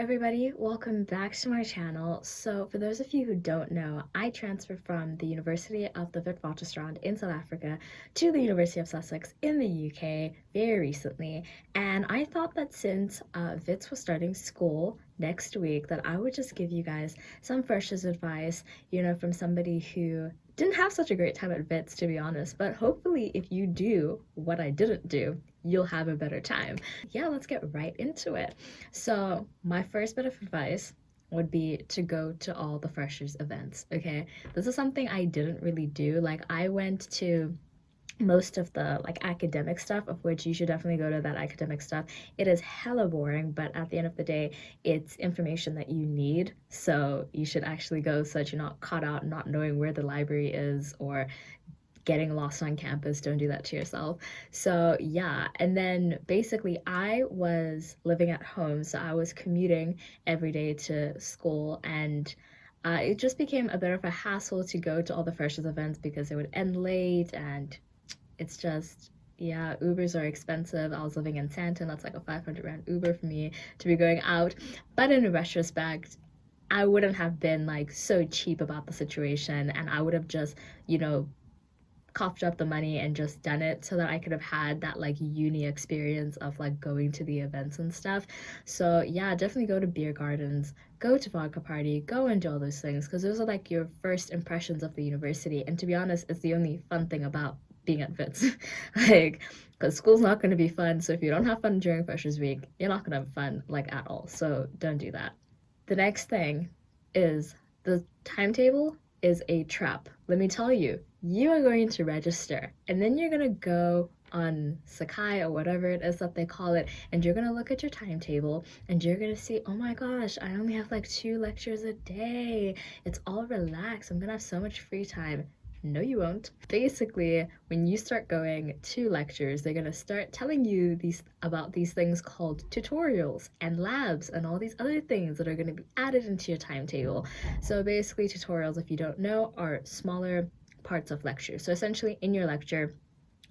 everybody, welcome back to my channel. So for those of you who don't know, I transferred from the University of the Witwatersrand in South Africa to the University of Sussex in the UK very recently, and I thought that since Wits was starting school next week that I would just give you guys some freshers advice, from somebody who didn't have such a great time at Wits, to be honest, but hopefully if you do what I didn't do, you'll have a better time. Yeah, let's get right into it. So, my first bit of advice would be to go to all the freshers events, okay? This is something I didn't really do. Like, I went to most of the academic stuff, of which you should definitely go to that academic stuff. It is hella boring, but at the end of the day, it's information that you need, so you should actually go so that you're not caught out not knowing where the library is or getting lost on campus. Don't do that to yourself. So yeah, and then basically I was living at home, so I was commuting every day to school, and it just became a bit of a hassle to go to all the freshers events because it would end late, and it's just, yeah, Ubers are expensive. I was living in Sandton, that's like a 500 rand Uber for me to be going out. But in retrospect, I wouldn't have been like so cheap about the situation, and I would have just, coughed up the money and just done it so that I could have had that like uni experience of like going to the events and stuff. So yeah, definitely go to beer gardens, go to vodka party, go and do all those things because those are like your first impressions of the university. And to be honest, it's the only fun thing about being at Wits. Like, because school's not going to be fun. So if you don't have fun during Freshers Week, you're not going to have fun like at all. So don't do that. The next thing is the timetable is a trap. Let me tell you, you are going to register and then you're going to go on Sakai or whatever it is that they call it, and you're going to look at your timetable and you're going to see, oh my gosh, I only have like 2 lectures a day. It's all relaxed. I'm going to have so much free time. No, you won't. Basically, when you start going to lectures, they're gonna start telling you these things called tutorials and labs and all these other things that are gonna be added into your timetable. So basically, tutorials, if you don't know, are smaller parts of lectures. So essentially, in your lecture,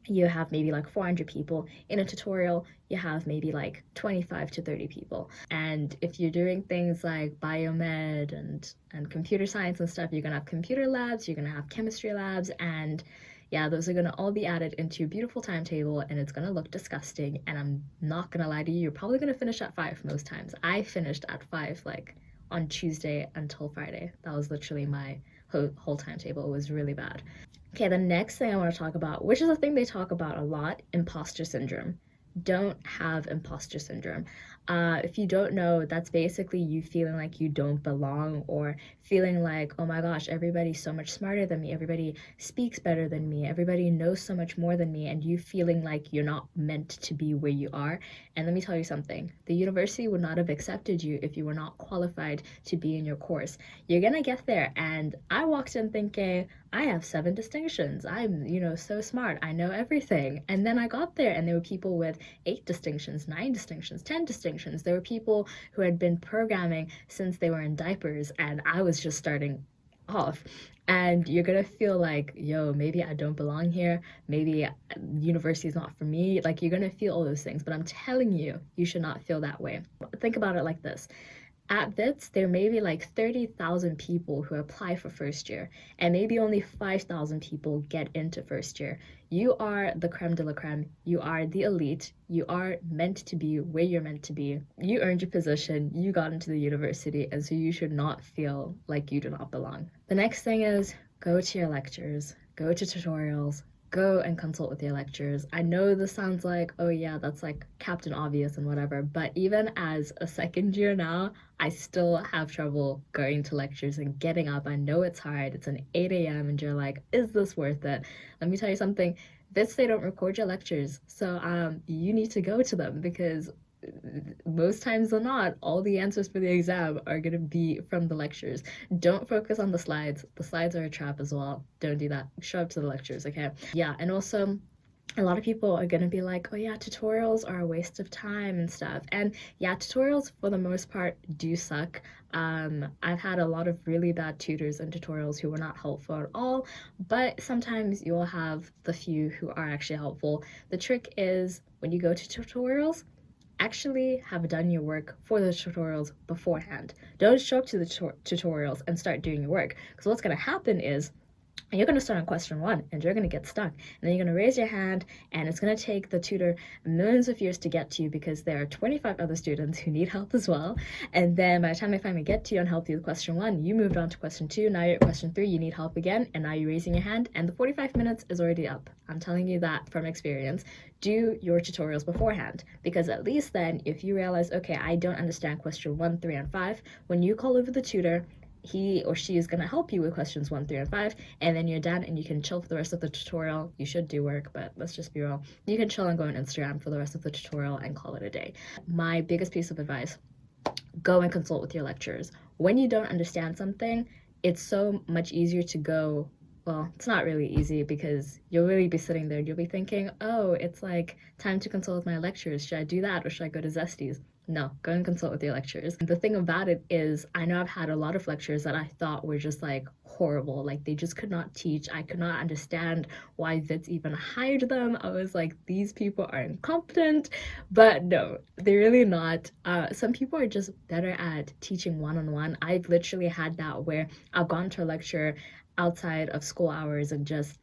you have maybe like 400 people. In a tutorial, you have maybe like 25 to 30 people. And if you're doing things like biomed and computer science and stuff, you're gonna have computer labs, you're gonna have chemistry labs, and yeah, those are gonna all be added into your beautiful timetable, and it's gonna look disgusting. And I'm not gonna lie to you, you're probably gonna finish at 5 most times. I finished at 5 like on Tuesday until Friday. That was literally my whole timetable. It was really bad. Okay, the next thing I want to talk about, which is a thing they talk about a lot, imposter syndrome. Don't have imposter syndrome. If you don't know, that's basically you feeling like you don't belong, or feeling like, oh my gosh, everybody's so much smarter than me, everybody speaks better than me, everybody knows so much more than me, and you feeling like you're not meant to be where you are. And let me tell you something, the university would not have accepted you if you were not qualified to be in your course. You're gonna get there, and I walked in thinking, I have 7 distinctions. I'm, so smart. I know everything. And then I got there and there were people with 8 distinctions, 9 distinctions, 10 distinctions. There were people who had been programming since they were in diapers, and I was just starting off. And you're gonna feel like, yo, maybe I don't belong here. Maybe university is not for me. Like, you're gonna feel all those things. But I'm telling you, you should not feel that way. Think about it like this. At Wits, there may be like 30,000 people who apply for first year, and maybe only 5,000 people get into first year. You are the creme de la creme. You are the elite. You are meant to be where you're meant to be. You earned your position. You got into the university, and so you should not feel like you do not belong. The next thing is go to your lectures, go to tutorials, go and consult with your lecturers. I know this sounds like, oh yeah, that's like Captain Obvious and whatever, but even as a second year now, I still have trouble going to lectures and getting up. I know it's hard. It's an 8 a.m. and you're like, is this worth it? Let me tell you something. This, they don't record your lectures, so you need to go to them because most times than not, all the answers for the exam are going to be from the lectures. Don't focus on the slides. The slides are a trap as well. Don't do that. Show up to the lectures, okay? Yeah, and also, a lot of people are going to be like, oh yeah, tutorials are a waste of time and stuff. And yeah, tutorials for the most part do suck. I've had a lot of really bad tutors and tutorials who were not helpful at all, but sometimes you'll have the few who are actually helpful. The trick is when you go to tutorials, actually have done your work for the tutorials beforehand. Don't show up to the tutorials and start doing your work, because what's going to happen is you're going to start on question 1 and you're going to get stuck, and then you're going to raise your hand and it's going to take the tutor millions of years to get to you because there are 25 other students who need help as well. And then by the time they finally get to you and help you with question 1, you moved on to question 2, now you're at question 3, you need help again, and now you're raising your hand and the 45 minutes is already up. I'm telling you that from experience. Do your tutorials beforehand, because at least then if you realize, okay, I don't understand question 1, 3, and 5, when you call over the tutor, he or she is going to help you with questions 1, 3, and 5, and then you're done and you can chill for the rest of the tutorial. You should do work, but let's just be real. You can chill and go on Instagram for the rest of the tutorial and call it a day. My biggest piece of advice, go and consult with your lecturers. When you don't understand something, it's so much easier to go, well, it's not really easy because you'll really be sitting there and you'll be thinking, oh, it's like time to consult with my lecturers. Should I do that or should I go to Zesties? No, go and consult with your lecturers. The thing about it is, I know I've had a lot of lectures that I thought were just like horrible, like they just could not teach. I could not understand why Wits even hired them. I was like, these people are incompetent, but no, they're really not. Some people are just better at teaching one-on-one. I've literally had that where I've gone to a lecture outside of school hours and just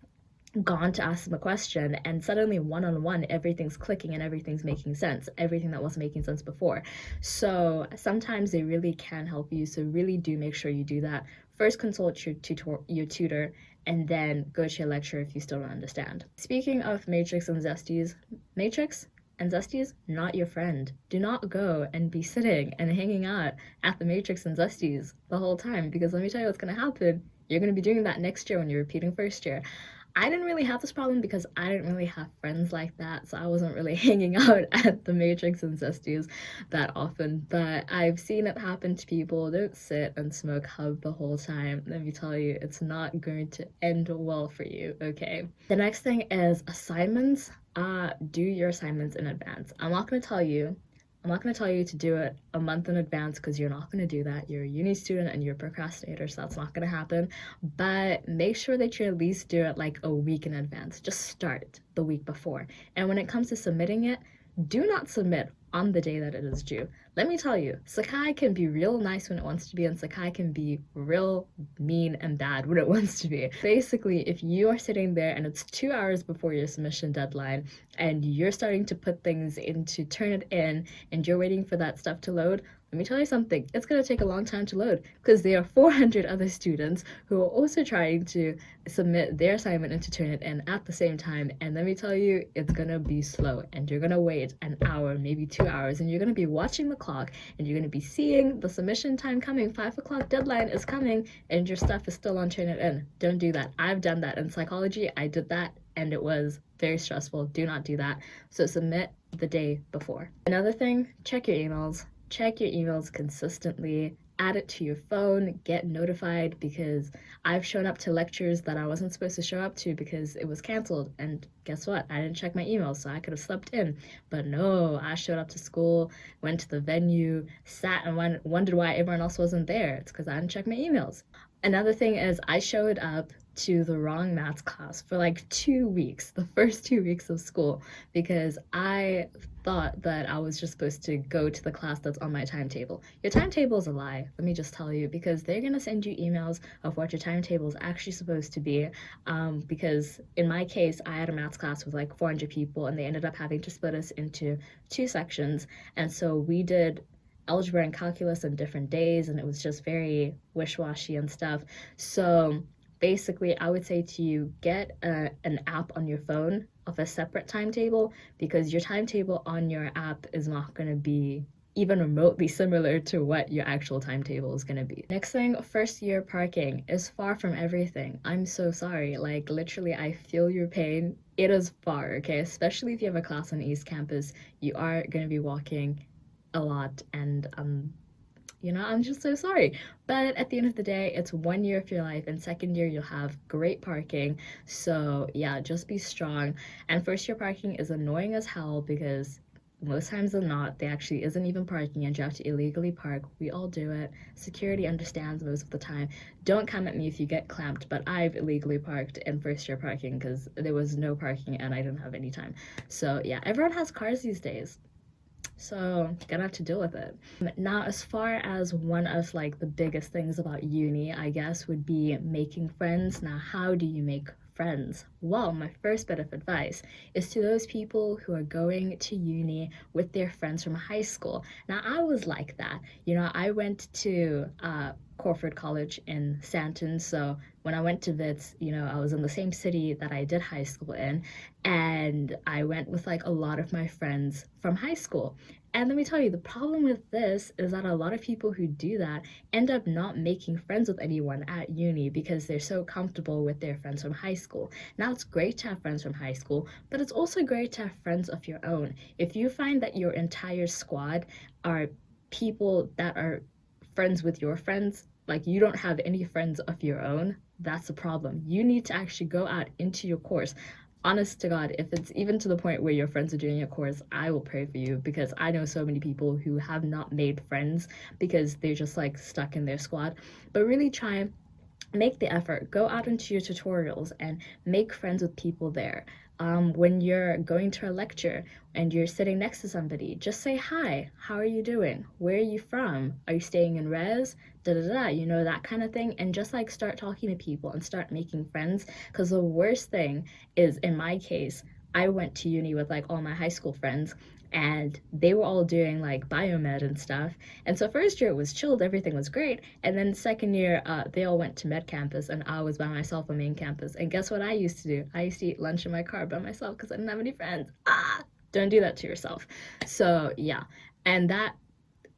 gone to ask them a question, and suddenly one-on-one everything's clicking and everything's making sense, everything that wasn't making sense before. So sometimes they really can help you, so really do make sure you do that. First consult your tutor and then go to your lecturer if you still don't understand. Speaking of Matrix and Zesties, Matrix and Zesties, not your friend. Do not go and be sitting and hanging out at the Matrix and Zesties the whole time, because let me tell you what's going to happen. You're going to be doing that next year when you're repeating first year. I didn't really have this problem because I didn't really have friends like that, so I wasn't really hanging out at the Matrix and Zesties that often, but I've seen it happen to people. Don't sit and smoke hub the whole time. Let me tell you, it's not going to end well for you, okay? The next thing is assignments. Do your assignments in advance. I'm not going to tell you to do it a month in advance, because you're not going to do that. You're a uni student and you're a procrastinator, so that's not going to happen. But make sure that you at least do it like a week in advance. Just start the week before. And when it comes to submitting it, do not submit on the day that it is due. Let me tell you, Sakai can be real nice when it wants to be, and Sakai can be real mean and bad when it wants to be. Basically, if you are sitting there and it's 2 hours before your submission deadline and you're starting to put things in to Turnitin and you're waiting for that stuff to load, let me tell you something, it's going to take a long time to load, because there are 400 other students who are also trying to submit their assignment and to Turnitin at the same time, and let me tell you, it's going to be slow, and you're going to wait an hour, maybe 2 hours, and you're going to be watching the clock, and you're going to be seeing the submission time coming, 5 o'clock deadline is coming, and your stuff is still on Turnitin. Don't do that. I've done that in psychology. I did that, and it was very stressful. Do not do that. So submit the day before. Another thing, check your emails. Check your emails consistently, add it to your phone, get notified, because I've shown up to lectures that I wasn't supposed to show up to because it was canceled, and guess what? I didn't check my emails, so I could have slept in. But no, I showed up to school, went to the venue, sat and wondered why everyone else wasn't there. It's because I didn't check my emails. Another thing is, I showed up to the wrong maths class for like 2 weeks, the first 2 weeks of school, because I thought that I was just supposed to go to the class that's on my timetable. Your timetable is a lie, let me just tell you, because they're gonna send you emails of what your timetable is actually supposed to be, because in my case, I had a maths class with like 400 people, and they ended up having to split us into 2 sections, and so we did algebra and calculus on different days, and it was just very wish-washy and stuff. So basically, I would say to you, get an app on your phone of a separate timetable, because your timetable on your app is not going to be even remotely similar to what your actual timetable is going to be. Next thing, first year parking is far from everything. I'm so sorry. Like, literally, I feel your pain. It is far, okay? Especially if you have a class on East Campus, you are going to be walking a lot, and I'm just so sorry. But at the end of the day, it's 1 year of your life, and second year you'll have great parking. So yeah, just be strong. And first year parking is annoying as hell, because most times than not, there actually isn't even parking and you have to illegally park. We all do it. Security understands most of the time. Don't come at me if you get clamped, but I've illegally parked in first year parking because there was no parking and I didn't have any time. So yeah, everyone has cars these days. So gonna have to deal with it. Now, as far as one of like the biggest things about uni, I guess, would be making friends. Now, how do you make friends? Well, my first bit of advice is to those people who are going to uni with their friends from high school. Now, I was like that. I went to Corford College in Stanton, so when I went to Wits, I was in the same city that I did high school in, and I went with like a lot of my friends from high school. And let me tell you, the problem with this is that a lot of people who do that end up not making friends with anyone at uni because they're so comfortable with their friends from high school. Now, it's great to have friends from high school, but it's also great to have friends of your own. If you find that your entire squad are people that are friends with your friends, like you don't have any friends of your own, that's a problem. You need to actually go out into your course. Honest to God, if it's even to the point where your friends are doing your course, I will pray for you, because I know so many people who have not made friends because they're just like stuck in their squad. But really try, make the effort, go out into your tutorials and make friends with people there. When you're going to a lecture and you're sitting next to somebody, just say hi, how are you doing, where are you from, are you staying in res, da da da, that kind of thing. And just like start talking to people and start making friends, because the worst thing is, in my case, I went to uni with like all my high school friends, and they were all doing like biomed and stuff. And so first year it was chilled, everything was great. And then second year, they all went to med campus and I was by myself on main campus. And guess what I used to do? I used to eat lunch in my car by myself because I didn't have any friends. Don't do that to yourself. So yeah, and that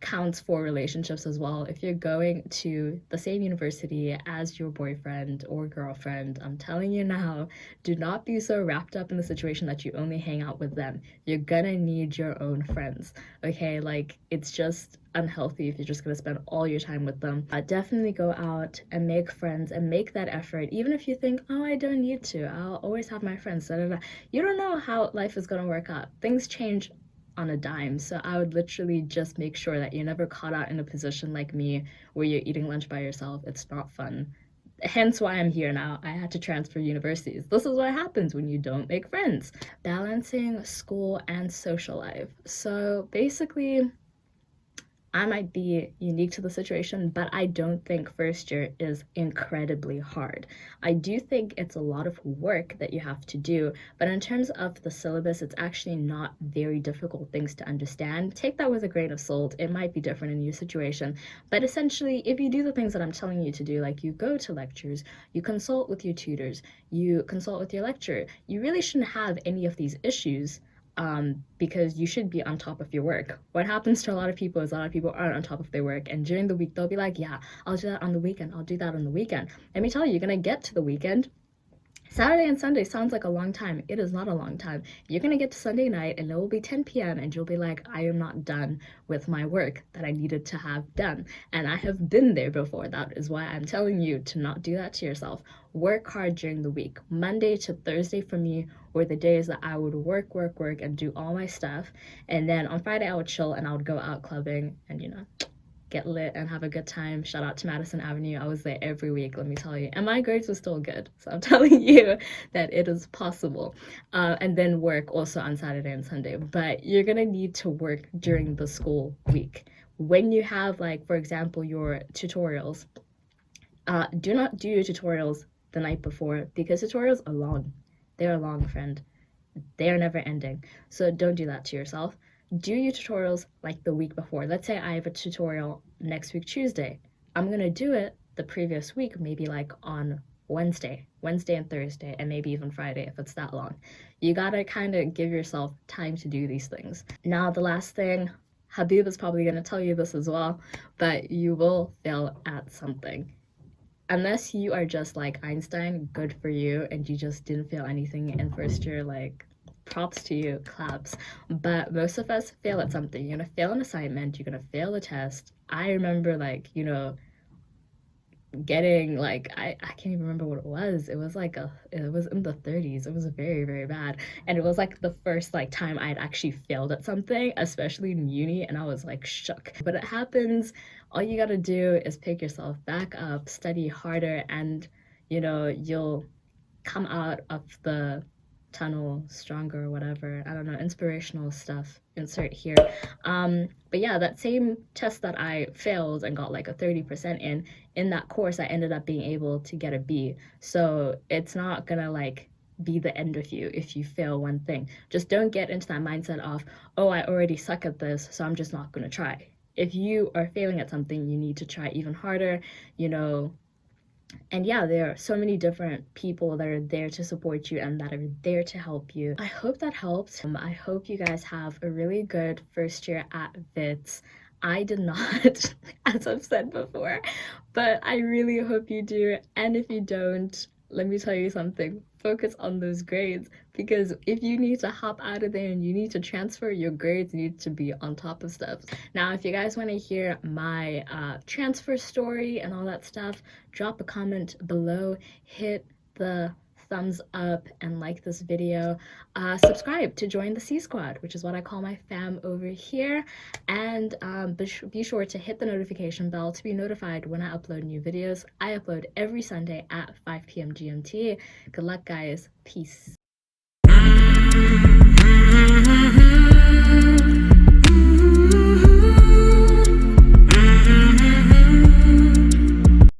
counts for relationships as well. If you're going to the same university as your boyfriend or girlfriend, I'm telling you now, do not be so wrapped up in the situation that you only hang out with them. You're gonna need your own friends, okay? Like, it's just unhealthy if you're just gonna spend all your time with them. Definitely go out and make friends and make that effort, even if you think, oh, I don't need to, I'll always have my friends. Da, da, da. You don't know how life is gonna work out. Things change on a dime. So I would literally just make sure that you're never caught out in a position like me where you're eating lunch by yourself. It's not fun. Hence why I'm here now. I had to transfer universities. This is what happens when you don't make friends. Balancing school and social life. So basically, I might be unique to the situation, but I don't think first year is incredibly hard. I do think it's a lot of work that you have to do, but in terms of the syllabus, it's actually not very difficult things to understand. Take that with a grain of salt. It might be different in your situation, but essentially, if you do the things that I'm telling you to do, like you go to lectures, you consult with your tutors, you consult with your lecturer, you really shouldn't have any of these issues, because you should be on top of your work. What happens to a lot of people is a lot of people aren't on top of their work, and during the week they'll be like, yeah, I'll do that on the weekend, I'll do that on the weekend. Let me tell you, you're gonna get to the weekend. Saturday and Sunday sounds like a long time. It is not a long time. You're gonna get to Sunday night and it will be 10 p.m. and you'll be like, I am not done with my work that I needed to have done. And I have been there before. That is why I'm telling you to not do that to yourself. Work hard during the week. Monday to Thursday for me were the days that I would work, and do all my stuff. And then on Friday I would chill and I would go out clubbing and get lit and have a good time. Shout out to Madison Avenue. I was there every week, let me tell you. And my grades were still good. So I'm telling you that it is possible. And then work also on Saturday and Sunday. But you're going to need to work during the school week. When you have, like, for example, your tutorials, do not do your tutorials the night before, because tutorials are long. They're long, friend. They're never ending. So don't do that to yourself. Do your tutorials like the week before. Let's say I have a tutorial next week, Tuesday. I'm gonna do it the previous week, maybe like on Wednesday and Thursday, and maybe even Friday if it's that long. You gotta kind of give yourself time to do these things. Now, the last thing, Habib is probably gonna tell you this as well, but you will fail at something. Unless you are just like Einstein, good for you, and you just didn't feel anything in first year, like, props to you, claps. But most of us fail at something. You're gonna fail an assignment, you're gonna fail a test. I remember, like, getting like, I can't even remember what it was. It was like it was in the 30s. It was very, very bad. And it was like the first like time I'd actually failed at something, especially in uni, and I was like shook. But it happens. All you gotta do is pick yourself back up, study harder, and you'll come out of the tunnel stronger or whatever. I don't know, inspirational stuff. Insert here. But yeah, that same test that I failed and got like a 30% in that course, I ended up being able to get a B. So it's not gonna like be the end of you if you fail one thing. Just don't get into that mindset of, oh, I already suck at this, so I'm just not gonna try. If you are failing at something, you need to try even harder, you know. And yeah, there are so many different people that are there to support you and that are there to help you. I hope that helped. I hope you guys have a really good first year at WITS. I did not, as I've said before, but I really hope you do. And if you don't, let me tell you something, focus on those grades, because if you need to hop out of there and you need to transfer, your grades need to be on top of stuff. Now, if you guys want to hear my transfer story and all that stuff, drop a comment below, hit the thumbs up and like this video, subscribe to join the C Squad, which is what I call my fam over here, and be sure to hit the notification bell to be notified when I upload new videos. I upload every Sunday at 5 p.m. GMT. Good luck, guys. Peace.